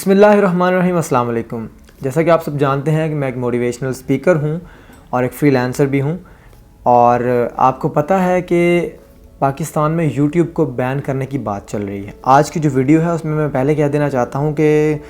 बिस्मिल्लाहिर्रहमानिर्रहीम, अस्सलाम वालेकुम। जैसा कि आप सब जानते हैं कि मैं एक मोटिवेशनल स्पीकर हूं और एक फ्रीलांसर भी हूं। और आपको पता है कि पाकिस्तान में यूट्यूब को बैन करने की बात चल रही है। आज की जो वीडियो है उसमें मैं पहले कह देना चाहता हूं कि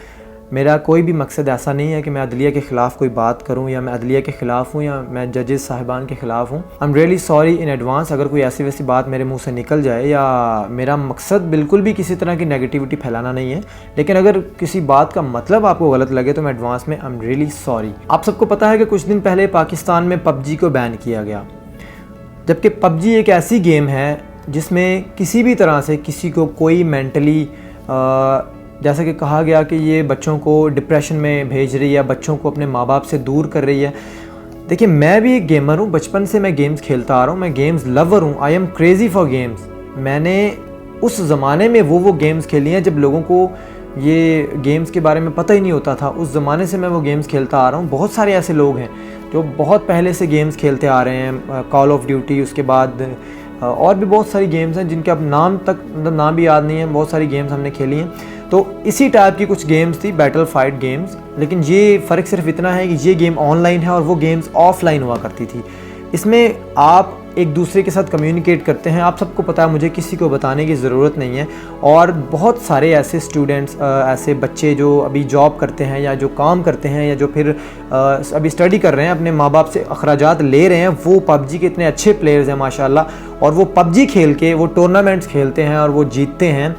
मेरा कोई भी मकसद ऐसा नहीं है कि मैं अदलिया के ख़िलाफ़ कोई बात करूं या मैं अदलिया के ख़िलाफ़ हूं या मैं जजेस साहिबान के ख़िलाफ़ हूं। I am really sorry in advance अगर कोई ऐसी वैसी बात मेरे मुंह से निकल जाए, या मेरा मकसद बिल्कुल भी किसी तरह की नेगेटिविटी फैलाना नहीं है। लेकिन अगर किसी बात का मतलब आपको गलत लगे तो मैं एडवांस में आई एम रियली सॉरी। आप सबको पता है कि कुछ दिन पहले पाकिस्तान में पबजी को बैन किया गया, जबकि पबजी एक ऐसी गेम है जिसमें किसी भी तरह से किसी को कोई मेंटली जैसा कि कहा गया कि ये बच्चों को डिप्रेशन में भेज रही है, बच्चों को अपने माँ बाप से दूर कर रही है। देखिए, मैं भी एक गेमर हूँ, बचपन से मैं गेम्स खेलता आ रहा हूँ, मैं गेम्स लवर हूँ। I am crazy for games. मैंने उस ज़माने में वो गेम्स खेली हैं जब लोगों को ये गेम्स के बारे में पता ही नहीं होता था। उस ज़माने से मैं वो गेम्स खेलता आ रहा हूँ। बहुत सारे ऐसे लोग हैं जो बहुत पहले से गेम्स खेलते आ रहे हैं, कॉल ऑफ ड्यूटी, उसके बाद और भी बहुत सारी गेम्स हैं जिनके अब नाम भी याद नहीं है। बहुत सारी गेम्स हमने खेली हैं। तो इसी टाइप की कुछ गेम्स थी, बैटल फाइट गेम्स। लेकिन ये फ़र्क सिर्फ इतना है कि ये गेम ऑनलाइन है और वो गेम्स ऑफलाइन हुआ करती थी। इसमें आप एक दूसरे के साथ कम्युनिकेट करते हैं। आप सबको पता है, मुझे किसी को बताने की ज़रूरत नहीं है। और बहुत सारे ऐसे स्टूडेंट्स, ऐसे बच्चे जो अभी जॉब करते हैं या जो काम करते हैं या जो फिर अभी स्टडी कर रहे हैं, अपने माँ बाप से अखराजात ले रहे हैं, वो पबजी के इतने अच्छे प्लेयर्स हैं माशाल्लाह। और वो पबजी खेल के वो टूर्नामेंट्स खेलते हैं और वो जीतते हैं।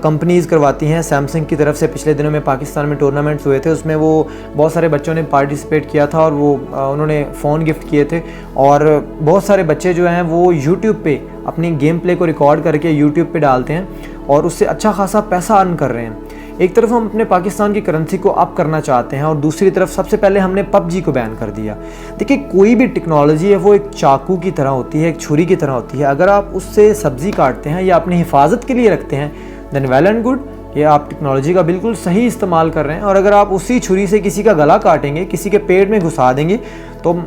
कंपनीज़ करवाती हैं। सैमसंग की तरफ से पिछले दिनों में पाकिस्तान में टूर्नामेंट्स हुए थे, उसमें वो बहुत सारे बच्चों ने पार्टिसिपेट किया था और वो उन्होंने फ़ोन गिफ्ट किए थे। और बहुत सारे बच्चे जो हैं वो यूट्यूब पे अपनी गेम प्ले को रिकॉर्ड करके यूट्यूब पे डालते हैं और उससे अच्छा खासा पैसा अर्न कर रहे हैं। एक तरफ हम अपने पाकिस्तान की करेंसी को अप करना चाहते हैं और दूसरी तरफ सबसे पहले हमने पबजी को बैन कर दिया। देखिए, कोई भी टेक्नोलॉजी है वो एक चाकू की तरह होती है, एक छुरी की तरह होती है। अगर आप उससे सब्ज़ी काटते हैं या अपनी हिफाजत के लिए रखते हैं, देन वेल एंड गुड, ये आप टेक्नोलॉजी का बिल्कुल सही इस्तेमाल कर रहे हैं। और अगर आप उसी छुरी से किसी का गला काटेंगे, किसी के पेट में घुसा देंगे, तो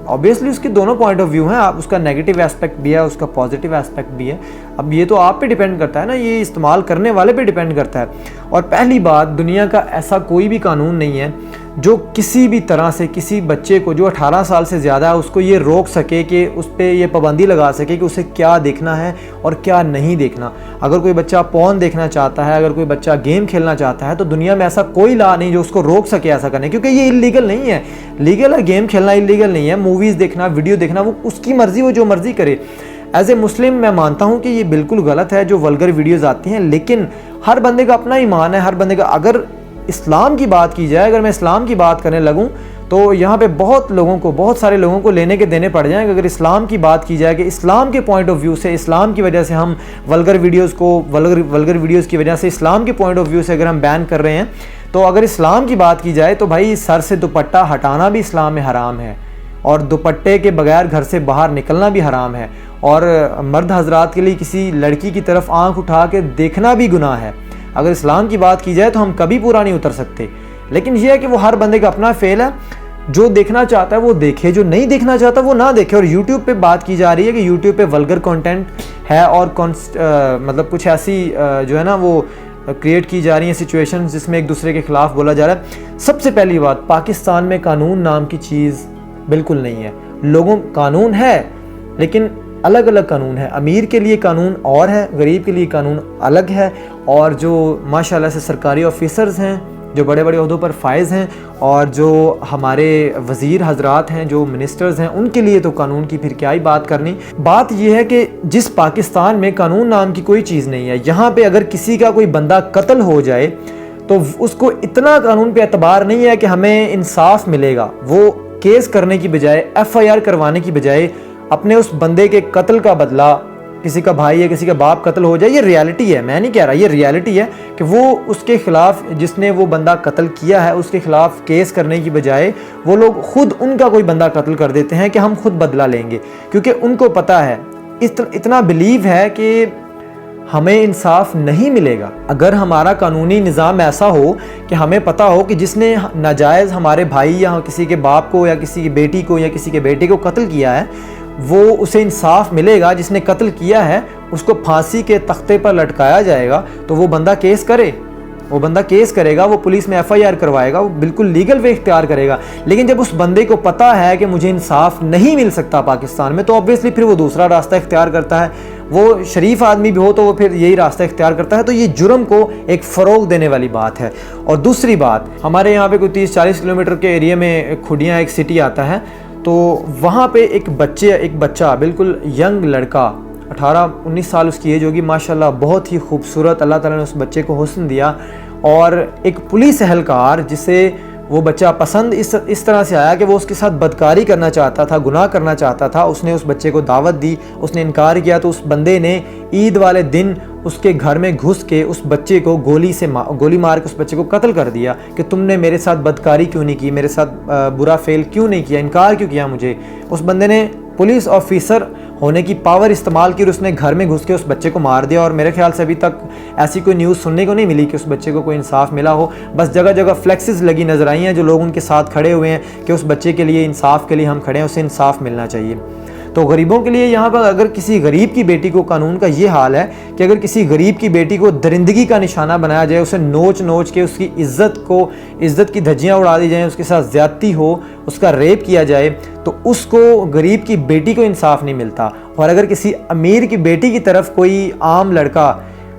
ऑब्वियसली उसके दोनों पॉइंट ऑफ व्यू हैं। आप उसका नेगेटिव एस्पेक्ट भी है, उसका पॉजिटिव एस्पेक्ट भी है। अब ये तो आप पे डिपेंड करता है ना, ये इस्तेमाल करने वाले पे डिपेंड करता है। और पहली बात, दुनिया का ऐसा कोई भी कानून नहीं है जो किसी भी तरह से किसी बच्चे को जो 18 साल से ज़्यादा है उसको ये रोक सके कि उस पर ये पाबंदी लगा सके कि उसे क्या देखना है और क्या नहीं देखना। अगर कोई बच्चा पॉर्न देखना चाहता है, अगर कोई बच्चा गेम खेलना चाहता है, तो दुनिया में ऐसा कोई लॉ नहीं जो उसको रोक सके ऐसा करने, क्योंकि ये इलीगल नहीं है। लीगल है गेम खेलना, इलीगल नहीं है। मूवीज़ देखना, वीडियो देखना, वो उसकी मर्ज़ी, वो जो मर्ज़ी करे। एज ए मुस्लिम मैं मानता हूँ कि ये बिल्कुल गलत है जो वल्गर वीडियोज़ आती हैं, लेकिन हर बंदे का अपना ईमान है, हर बंदे का। अगर इस्लाम की बात की जाए, अगर मैं इस्लाम की बात करने लगूं तो यहाँ पे बहुत सारे लोगों को लेने के देने पड़ जाएंगे। अगर इस्लाम की बात की जाए कि इस्लाम के पॉइंट ऑफ व्यू से, इस्लाम की वजह से हम वल्गर वीडियोज़ की वजह से, इस्लाम के पॉइंट ऑफ व्यू से अगर हम बैन कर रहे हैं, तो अगर इस्लाम की बात की जाए तो भाई सर से दुपट्टा हटाना भी इस्लाम में हराम है और दुपट्टे के बगैर घर से बाहर निकलना भी हराम है। और मर्द हजरात के लिए किसी लड़की की तरफ आँख उठा के देखना भी गुनाह है। अगर इस्लाम की बात की जाए तो हम कभी पूरा नहीं उतर सकते। लेकिन यह है कि वो हर बंदे का अपना फेल है। जो देखना चाहता है वो देखे, जो नहीं देखना चाहता वो ना देखे। और यूट्यूब पे बात की जा रही है कि यूट्यूब पे वल्गर कंटेंट है और मतलब कुछ ऐसी जो है ना वो क्रिएट की जा रही है सिचुएशंस जिसमें एक दूसरे के खिलाफ बोला जा रहा है। सबसे पहली बात, पाकिस्तान में कानून नाम की चीज़ बिल्कुल नहीं है। लोगों कानून है लेकिन अलग अलग कानून है। अमीर के लिए कानून और है, गरीब के लिए कानून अलग है। और जो माशाल्लाह से सरकारी ऑफिसर्स हैं, जो बड़े बड़े ओहदों पर फाइज हैं, और जो हमारे वज़ीर हजरात हैं, जो मिनिस्टर्स हैं, उनके लिए तो कानून की फिर क्या ही बात करनी। बात यह है कि जिस पाकिस्तान में कानून नाम की कोई चीज़ नहीं है, यहाँ पे अगर किसी का कोई बंदा कत्ल हो जाए तो उसको इतना कानून पे एतबार नहीं है कि हमें इंसाफ मिलेगा। वो केस करने की बजाय, FIR करवाने की बजाय अपने उस बंदे के कत्ल का बदला, किसी का भाई या किसी का बाप कत्ल हो जाए, ये रियलिटी है, मैं नहीं कह रहा, ये रियलिटी है कि वो उसके खिलाफ, जिसने वो बंदा कत्ल किया है, उसके खिलाफ केस करने की बजाय वो लोग खुद उनका कोई बंदा कत्ल कर देते हैं कि हम खुद बदला लेंगे। क्योंकि उनको पता है, इतना बिलीव है कि हमें इंसाफ नहीं मिलेगा। अगर हमारा कानूनी निज़ाम ऐसा हो कि हमें पता हो कि जिसने नाजायज़ हमारे भाई या किसी के बाप को या किसी की बेटी को या किसी के बेटे को कत्ल किया है, वो उसे इंसाफ मिलेगा। जिसने कत्ल किया है उसको फांसी के तख्ते पर लटकाया जाएगा, तो वो बंदा केस करे। वो बंदा केस करेगा, वो पुलिस में FIR करवाएगा, वो बिल्कुल लीगल वे इख्तियार करेगा। लेकिन जब उस बंदे को पता है कि मुझे इंसाफ नहीं मिल सकता पाकिस्तान में, तो ऑब्वियसली फिर वो दूसरा रास्ता इख्तियार करता है। वो शरीफ आदमी भी हो तो वो फिर यही रास्ता इख्तियार करता है। तो ये जुर्म को एक फ़रोग देने वाली बात है। और दूसरी बात, हमारे यहाँ पे कोई 30-40 किलोमीटर के एरिया में खुडियाँ एक सिटी आता है, तो वहाँ पे एक बच्चा बिल्कुल यंग लड़का 18-19 साल उसकी एज होगी, माशाल्लाह बहुत ही खूबसूरत, अल्लाह ताला ने उस बच्चे को हुस्न दिया। और एक पुलिस एहलकार जिसे वो बच्चा पसंद इस तरह से आया कि वो उसके साथ बदकारी करना चाहता था, गुनाह करना चाहता था, उसने उस बच्चे को दावत दी, उसने इनकार किया, तो उस बंदे ने ईद वाले दिन उसके घर में घुस के उस बच्चे को गोली मार के उस बच्चे को कत्ल कर दिया कि तुमने मेरे साथ बदकारी क्यों नहीं की, मेरे साथ बुरा फेल क्यों नहीं किया, इनकार क्यों किया मुझे। उस बंदे ने पुलिस ऑफिसर होने की पावर इस्तेमाल की और उसने घर में घुस के उस बच्चे को मार दिया। और मेरे ख्याल से अभी तक ऐसी कोई न्यूज़ सुनने को नहीं मिली कि उस बच्चे को कोई इंसाफ मिला हो। बस जगह जगह फ्लेक्सेस लगी नज़र आई हैं, जो लोग उनके साथ खड़े हुए हैं कि उस बच्चे के लिए इंसाफ के लिए हम खड़े हैं, उसे इंसाफ मिलना चाहिए। तो गरीबों के लिए यहाँ पर अगर किसी गरीब की बेटी को, कानून का ये हाल है कि अगर किसी गरीब की बेटी को दरिंदगी का निशाना बनाया जाए, उसे नोच के उसकी इज़्ज़त की धज्जियाँ उड़ा दी जाएँ, उसके साथ ज़्यादती हो, उसका रेप किया जाए, तो उसको, गरीब की बेटी को इंसाफ नहीं मिलता। और अगर किसी अमीर की बेटी की तरफ कोई आम लड़का,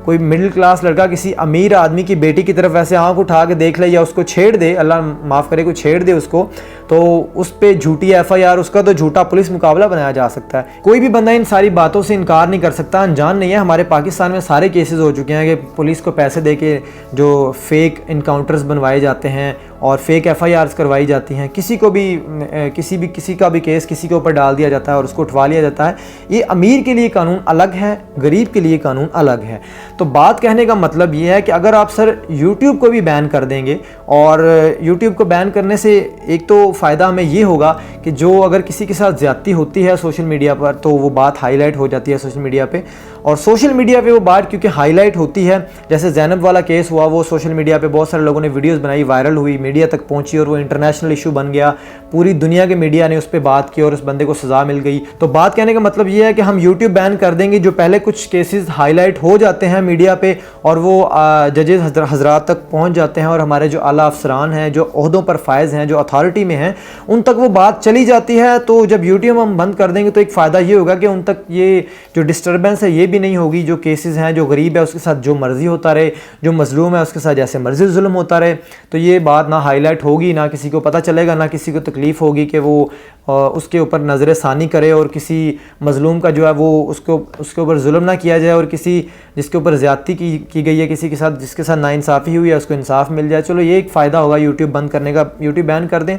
कोई मिडिल क्लास लड़का किसी अमीर आदमी की बेटी की तरफ ऐसे आंख उठा के देख ले या उसको छेड़ दे, अल्लाह माफ़ करे, कोई छेड़ दे उसको, तो उस पर झूठी FIR, उसका तो झूठा पुलिस मुकाबला बनाया जा सकता है। कोई भी बंदा इन सारी बातों से इनकार नहीं कर सकता, अनजान नहीं है। हमारे पाकिस्तान में सारे केसेस हो चुके हैं कि पुलिस को पैसे दे के जो फेक इनकाउंटर्स बनवाए जाते हैं और फेक FIRs करवाई जाती हैं, किसी का भी केस किसी के ऊपर डाल दिया जाता है और उसको उठवा लिया जाता है। ये अमीर के लिए कानून अलग है, गरीब के लिए कानून अलग है। तो बात कहने का मतलब ये है कि अगर आप सर YouTube को भी बैन कर देंगे, और YouTube को बैन करने से एक तो फ़ायदा हमें ये होगा कि जो अगर किसी के साथ ज़्यादती होती है सोशल मीडिया पर, तो वो बात हाईलाइट हो जाती है सोशल मीडिया पे। और सोशल मीडिया पे वो बात क्योंकि हाईलाइट होती है, जैसे ज़ैनब वाला केस हुआ, वो सोशल मीडिया पे बहुत सारे लोगों ने वीडियोस बनाई, वायरल हुई, मीडिया तक पहुंची और वो इंटरनेशनल इशू बन गया। पूरी दुनिया के मीडिया ने उस पर बात की और उस बंदे को सज़ा मिल गई। तो बात कहने का मतलब ये है कि हम यूट्यूब बैन कर देंगे, जो पहले कुछ केसेस हाईलाइट हो जाते हैं मीडिया पे और वो जजेस हजरात तक पहुँच जाते हैं, और हमारे जो आला अफसरान हैं, जो ओहदों पर फायज़ हैं, जो अथॉरिटी में हैं, उन तक वो बात चली जाती है। तो जब यूट्यूब हम बंद कर देंगे तो एक फ़ायदा ये होगा कि उन तक ये जो डिस्टर्बेंस है ये भी नहीं होगी। जो केसेस हैं, जो गरीब है उसके साथ जो मर्ज़ी होता रहे, जो मजलूम है उसके साथ जैसे मर्ज़ी जुल्म होता रहे, तो ये बात ना हाईलाइट होगी, ना किसी को पता चलेगा, ना किसी को तकलीफ़ होगी कि वो उसके ऊपर नज़र सानी करे और किसी मजलूम का जो है वो उसके ऊपर जुल्म ना किया जाए, और किसी जिसके ऊपर ज़्यादती की गई है किसी के साथ, जिसके साथ नाइंसाफ़ी हुई है, उसको इंसाफ मिल जाए। चलो ये एक फ़ायदा होगा यूट्यूब बंद करने का, यूट्यूब बैन कर दें।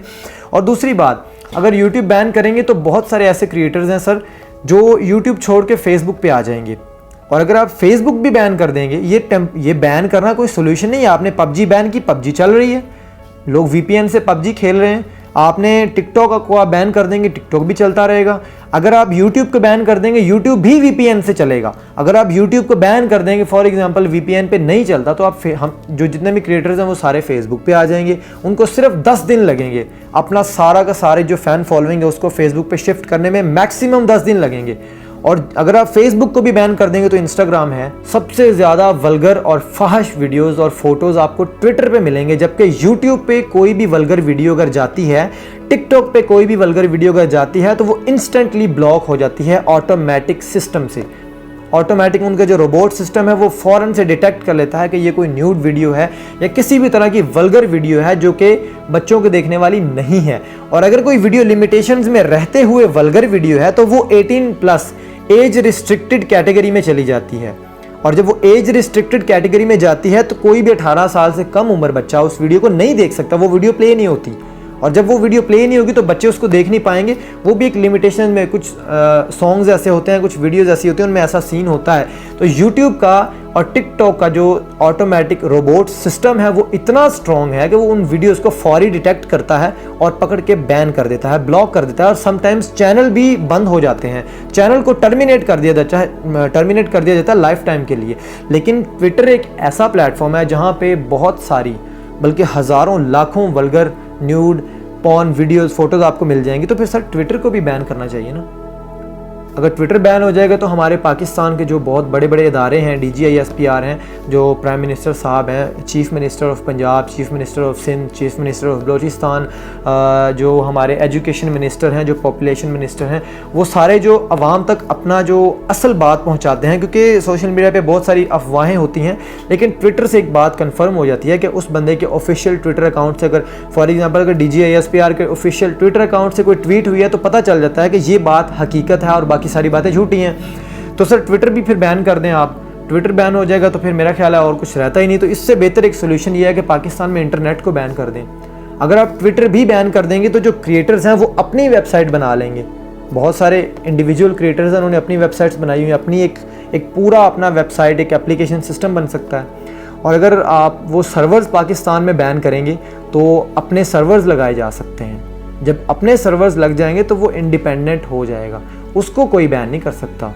और दूसरी बात, अगर यूट्यूब बैन करेंगे तो बहुत सारे ऐसे क्रिएटर्स हैं सर जो यूट्यूब छोड़ के फेसबुक पे आ जाएंगे। और अगर आप फेसबुक भी बैन कर देंगे, ये बैन करना कोई सोल्यूशन नहीं है। आपने पबजी बैन की, पबजी चल रही है, लोग VPN से पबजी खेल रहे हैं। आपने टिकटॉक को आप बैन कर देंगे, टिकटॉक भी चलता रहेगा। अगर आप यूट्यूब को बैन कर देंगे, यूट्यूब भी VPN से चलेगा। अगर आप यूट्यूब को बैन कर देंगे, फॉर एग्जांपल VPN पे नहीं चलता, तो आप हम जो जितने भी क्रिएटर्स हैं वो सारे फेसबुक पे आ जाएंगे। उनको सिर्फ 10 दिन लगेंगे अपना सारा का सारे जो फ़ैन फॉलोइंग है उसको फेसबुक पे शिफ्ट करने में, मैक्सिमम 10 दिन लगेंगे। और अगर आप फेसबुक को भी बैन कर देंगे तो इंस्टाग्राम है, सबसे ज़्यादा वल्गर और फहश वीडियोस और फोटोज़ आपको ट्विटर पे मिलेंगे, जबकि यूट्यूब पे कोई भी वल्गर वीडियो अगर जाती है, टिकटॉक पे कोई भी वल्गर वीडियो अगर जाती है, तो वो इंस्टेंटली ब्लॉक हो जाती है ऑटोमेटिक सिस्टम से। ऑटोमेटिक उनका जो रोबोट सिस्टम है वो फ़ौरन से डिटेक्ट कर लेता है कि ये कोई न्यूड वीडियो है या किसी भी तरह की वल्गर वीडियो है जो कि बच्चों को देखने वाली नहीं है। और अगर कोई वीडियो लिमिटेशंस में रहते हुए वल्गर वीडियो है तो वो 18+ एज रिस्ट्रिक्टेड कैटेगरी में चली जाती है। और जब वो एज रिस्ट्रिक्टेड कैटेगरी में जाती है तो कोई भी 18 साल से कम उम्र बच्चा उस वीडियो को नहीं देख सकता, वो वीडियो प्ले नहीं होती। और जब वो वीडियो प्ले नहीं होगी तो बच्चे उसको देख नहीं पाएंगे। वो भी एक लिमिटेशन में, कुछ सॉन्ग्स ऐसे होते हैं, कुछ वीडियोस ऐसी होती हैं, उनमें ऐसा सीन होता है। तो यूट्यूब का और टिकटॉक का जो ऑटोमेटिक रोबोट सिस्टम है वो इतना स्ट्रॉन्ग है कि वो उन वीडियोस को फौरी डिटेक्ट करता है और पकड़ के बैन कर देता है, ब्लॉक कर देता है। और समटाइम्स चैनल भी बंद हो जाते हैं, चैनल को टर्मिनेट कर दिया जाता है लाइफ टाइम के लिए। लेकिन ट्विटर एक ऐसा प्लेटफॉर्म है जहाँ पे बहुत सारी, बल्कि हज़ारों लाखों vulgar nude porn videos, photos आपको मिल जाएंगी। तो फिर सर ट्विटर को भी बैन करना चाहिए ना। अगर ट्विटर बैन हो जाएगा तो हमारे पाकिस्तान के जो बहुत बड़े बड़े इदारे हैं, DGISPR हैं, जो प्राइम मिनिस्टर साहब हैं, chief minister of Punjab, chief minister of Sindh, chief minister of Balochistan, जो हमारे एजुकेशन मिनिस्टर हैं, जो पॉपुलेशन मिनिस्टर हैं, वो सारे जो आवाम तक अपना जो असल बात पहुँचाते हैं। क्योंकि सोशल मीडिया पर बहुत सारी अफवाहें होती हैं, लेकिन ट्विटर से एक बात कन्फर्म हो जाती है कि उस बंदे के ऑफिशियल ट्विटर अकाउंट से, अगर फॉर एग्जांपल अगर DGISPR के ऑफिशियल ट्विटर अकाउंट से कोई ट्वीट हुई है तो पता चल जाता है कि ये बात हकीकत है और बाकी सारी बातें झूठी हैं। तो सर ट्विटर भी फिर बैन कर दें आप, ट्विटर बैन हो जाएगा तो फिर मेरा ख्याल है और कुछ रहता ही नहीं। तो इससे बेहतर एक सोल्यूशन ये है कि पाकिस्तान में इंटरनेट को बैन कर दें। अगर आप ट्विटर भी बैन कर देंगे तो जो क्रिएटर्स हैं वो अपनी वेबसाइट बना लेंगे। बहुत सारे इंडिविजुअल क्रिएटर्स हैं, उन्होंने अपनी वेबसाइट्स बनाई हुई हैं, अपनी एक पूरा अपना वेबसाइट, एक एप्लीकेशन सिस्टम बन सकता है। और अगर आप वो सर्वर्स पाकिस्तान में बैन करेंगे तो अपने सर्वर्स लगाए जा सकते हैं। जब अपने सर्वर्स लग जाएंगे तो वो इंडिपेंडेंट हो जाएगा, उसको कोई बैन नहीं कर सकता।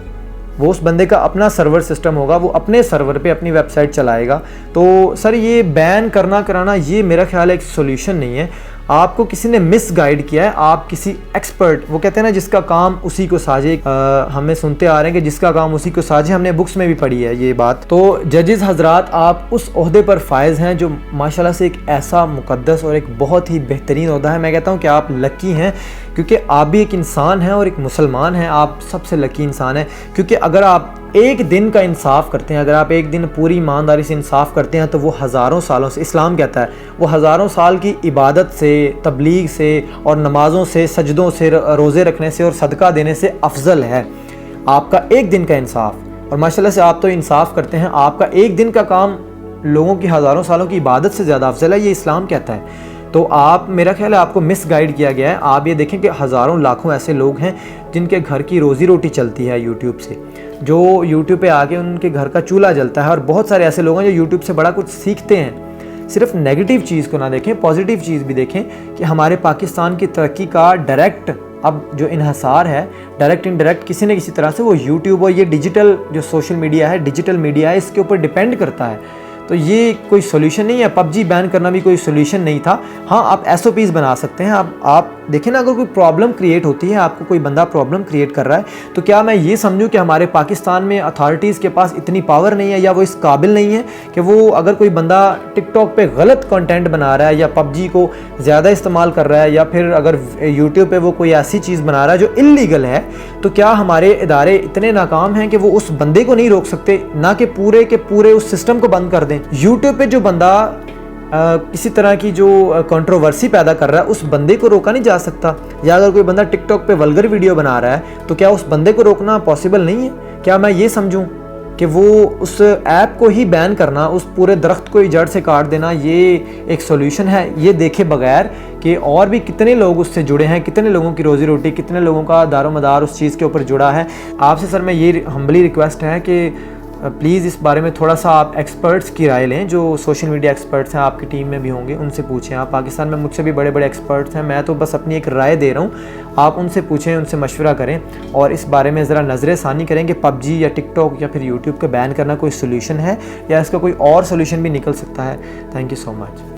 वो उस बंदे का अपना सर्वर सिस्टम होगा, वो अपने सर्वर पे अपनी वेबसाइट चलाएगा। तो सर ये बैन करना कराना ये मेरा ख्याल है एक सोल्यूशन नहीं है। आपको किसी ने मिस गाइड किया है, आप किसी एक्सपर्ट, वो कहते हैं ना जिसका काम उसी को साझे, हमें सुनते आ रहे हैं कि जिसका काम उसी को साझे, हमने बुक्स में भी पढ़ी है ये बात। तो जजेस हजरात, आप उस ओहदे पर फायज़ हैं जो माशाल्लाह से एक ऐसा मुकद्दस और एक बहुत ही बेहतरीन ओहदा है। मैं कहता हूँ कि आप लकी हैं क्योंकि आप भी एक इंसान हैं और एक मुसलमान हैं। आप सबसे लकी इंसान हैं क्योंकि अगर आप एक दिन का इंसाफ करते हैं, अगर आप एक दिन पूरी ईमानदारी से इंसाफ करते हैं तो वो हज़ारों सालों से, इस्लाम कहता है, वो हज़ारों साल की इबादत से, तबलीग से और नमाज़ों से, सजदों से, रोज़े रखने से और सदका देने से अफजल है आपका एक दिन का इंसाफ। और माशाल्लाह से आप तो इंसाफ करते हैं, आपका एक दिन का काम लोगों की हज़ारों सालों की इबादत से ज़्यादा अफजल है, ये इस्लाम कहता है। तो आप, मेरा ख्याल है आपको मिस गाइड किया गया है। आप ये देखें कि हज़ारों लाखों ऐसे लोग हैं जिनके घर की रोज़ी रोटी चलती है यूट्यूब से, जो यूट्यूब पे आके उनके घर का चूल्हा जलता है। और बहुत सारे ऐसे लोग हैं जो यूट्यूब से बड़ा कुछ सीखते हैं। सिर्फ नेगेटिव चीज़ को ना देखें, पॉजिटिव चीज़ भी देखें कि हमारे पाकिस्तान की तरक्की का डायरेक्ट अब जो इन्हसार है, डायरेक्ट इनडायरेक्ट किसी न किसी तरह से वो यूट्यूब और ये डिजिटल जो सोशल मीडिया है, डिजिटल मीडिया है, इसके ऊपर डिपेंड करता है। तो ये कोई सोल्यूशन नहीं है। PUBG बैन करना भी कोई सोल्यूशन नहीं था। हाँ, आप SOPs बना सकते हैं। आप देखें ना, अगर कोई प्रॉब्लम क्रिएट होती है, आपको कोई बंदा प्रॉब्लम क्रिएट कर रहा है, तो क्या मैं ये समझूं कि हमारे पाकिस्तान में अथॉरिटीज़ के पास इतनी पावर नहीं है या वो इस काबिल नहीं है कि वो, अगर कोई बंदा टिकटॉक पे गलत कंटेंट बना रहा है या PUBG को ज़्यादा इस्तेमाल कर रहा है या फिर अगर यूट्यूब पे वो कोई ऐसी चीज़ बना रहा है जो इल्लीगल है, तो क्या हमारे इदारे इतने नाकाम हैं कि वो उस बंदे को नहीं रोक सकते, ना कि पूरे के पूरे उस सिस्टम को बंद कर दें। यूट्यूब पे जो बंदा किसी तरह की जो कंट्रोवर्सी पैदा कर रहा है, उस बंदे को रोका नहीं जा सकता। या अगर कोई बंदा टिकटॉक पे वल्गर वीडियो बना रहा है तो क्या उस बंदे को रोकना पॉसिबल नहीं है? क्या मैं ये समझूं कि वो उस ऐप को ही बैन करना, उस पूरे दरख्त को ही जड़ से काट देना, ये एक सोल्यूशन है? ये देखे बगैर कि और भी कितने लोग उससे जुड़े हैं, कितने लोगों की रोज़ी रोटी, कितने लोगों का दारोमदार उस चीज़ के ऊपर जुड़ा है। आपसे सर मैं ये हम्बली रिक्वेस्ट है कि प्लीज़ इस बारे में थोड़ा सा आप एक्सपर्ट्स की राय लें, जो सोशल मीडिया एक्सपर्ट्स हैं, आपकी टीम में भी होंगे, उनसे पूछें। आप पाकिस्तान में मुझसे भी बड़े बड़े एक्सपर्ट्स हैं, मैं तो बस अपनी एक राय दे रहा हूँ। आप उनसे पूछें, उनसे मशवरा करें और इस बारे में ज़रा नज़र षानी करें कि PUBG या टिकटॉक या फिर यूट्यूब का बैन करना कोई सोल्यूशन है या इसका कोई और सोल्यूशन भी निकल सकता है। Thank you so much.